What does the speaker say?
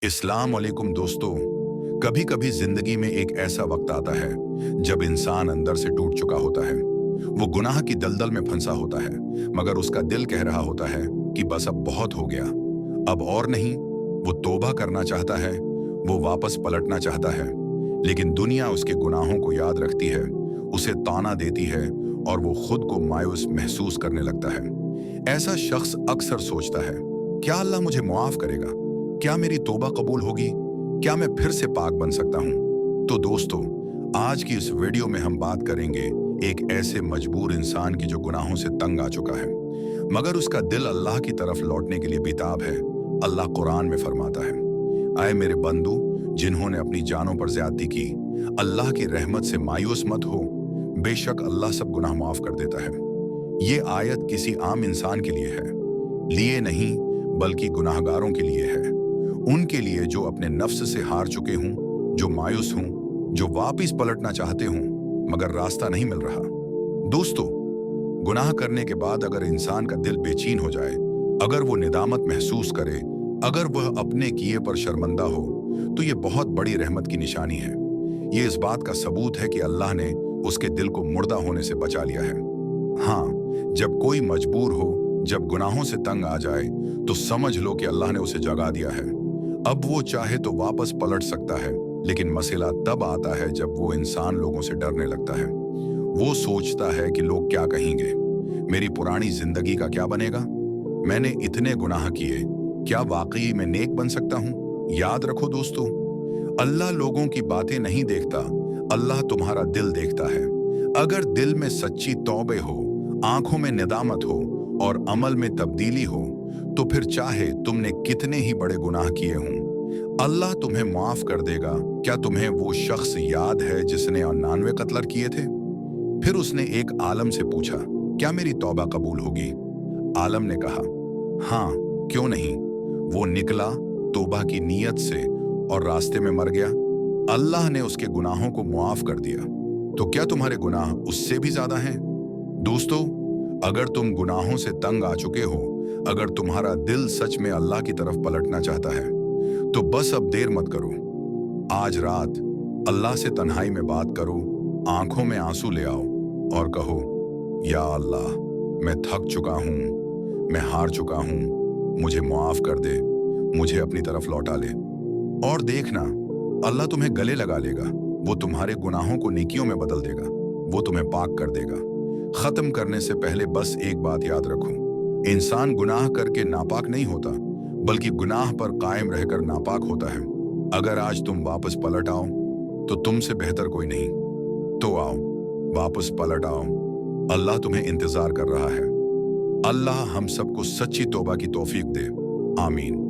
अस्सलाम वालेकुम दोस्तों। कभी कभी जिंदगी में एक ऐसा वक्त आता है जब इंसान अंदर से टूट चुका होता है। वो गुनाह की दलदल में फंसा होता है, मगर उसका दिल कह रहा होता है कि बस अब बहुत हो गया, अब और नहीं। वो तौबा करना चाहता है, वो वापस पलटना चाहता है, लेकिन दुनिया उसके गुनाहों को याद रखती है, उसे ताना देती है और वो खुद को मायूस महसूस करने लगता है। ऐसा शख्स अक्सर सोचता है, क्या अल्लाह मुझे मुआफ करेगा? क्या मेरी तौबा कबूल होगी? क्या मैं फिर से पाक बन सकता हूं? तो दोस्तों, आज की इस वीडियो में हम बात करेंगे एक ऐसे मजबूर इंसान की जो गुनाहों से तंग आ चुका है, मगर उसका दिल अल्लाह की तरफ लौटने के लिए बेताब है। अल्लाह कुरान में फरमाता है, आए मेरे बंदू जिन्होंने अपनी जानों पर ज्यादती की, अल्लाह की रहमत से मायूस मत हो, बेशक अल्लाह सब गुनाह माफ कर देता है। ये आयत किसी आम इंसान के लिए है, लिए नहीं बल्कि गुनाहगारों के लिए है। उनके लिए जो अपने नफ्स से हार चुके हों, जो मायूस हों, जो वापिस पलटना चाहते हों मगर रास्ता नहीं मिल रहा। दोस्तों, गुनाह करने के बाद अगर इंसान का दिल बेचैन हो जाए, अगर वो निदामत महसूस करे, अगर वह अपने किए पर शर्मिंदा हो, तो ये बहुत बड़ी रहमत की निशानी है। ये इस बात का सबूत है कि अल्लाह ने उसके दिल को मुर्दा होने से बचा लिया है। हाँ, जब कोई मजबूर हो, जब गुनाहों से तंग आ जाए, तो समझ लो कि अल्लाह ने उसे जगा दिया है। अब वो चाहे तो वापस पलट सकता है, लेकिन मसला तब आता है जब वो इंसान लोगों से डरने लगता है। वो सोचता है कि लोग क्या कहेंगे, मेरी पुरानी जिंदगी का क्या बनेगा, मैंने इतने गुनाह किए, क्या वाकई मैं नेक बन सकता हूँ? याद रखो दोस्तों, अल्लाह लोगों की बातें नहीं देखता, अल्लाह तुम्हारा दिल देखता है। अगर दिल में सच्ची तौबे हो, आंखों में निदामत हो और अमल में तब्दीली हो, तो फिर चाहे तुमने कितने ही बड़े गुनाह किए हों, अल्लाह तुम्हें माफ कर देगा। क्या तुम्हें वो शख्स याद है जिसने 99 कत्ल किए थे? फिर उसने एक आलम से पूछा, क्या मेरी तौबा कबूल होगी? आलम ने कहा, हाँ, क्यों नहीं। वो निकला तौबा की नीयत से और रास्ते में मर गया। अल्लाह ने उसके गुनाहों को मुआफ कर दिया। तो क्या तुम्हारे गुनाह उससे भी ज्यादा हैं? दोस्तों, अगर तुम गुनाहों से तंग आ चुके हो, अगर तुम्हारा दिल सच में अल्लाह की तरफ पलटना चाहता है, तो बस अब देर मत करो। आज रात अल्लाह से तन्हाई में बात करो, आंखों में आंसू ले आओ और कहो, या अल्लाह, मैं थक चुका हूं, मैं हार चुका हूं, मुझे मुआफ कर दे, मुझे अपनी तरफ लौटा ले। और देखना, अल्लाह तुम्हें गले लगा लेगा। वो तुम्हारे गुनाहों को नेकियों में बदल देगा, वो तुम्हें पाक कर देगा। खत्म करने से पहले बस एक बात याद रखो, इंसान गुनाह करके नापाक नहीं होता, बल्कि गुनाह पर कायम रहकर नापाक होता है। अगर आज तुम वापस पलट आओ, तो तुमसे बेहतर कोई नहीं। तो आओ, वापस पलट आओ, अल्लाह तुम्हें इंतजार कर रहा है। अल्लाह हम सबको सच्ची तौबा की तौफीक दे। आमीन।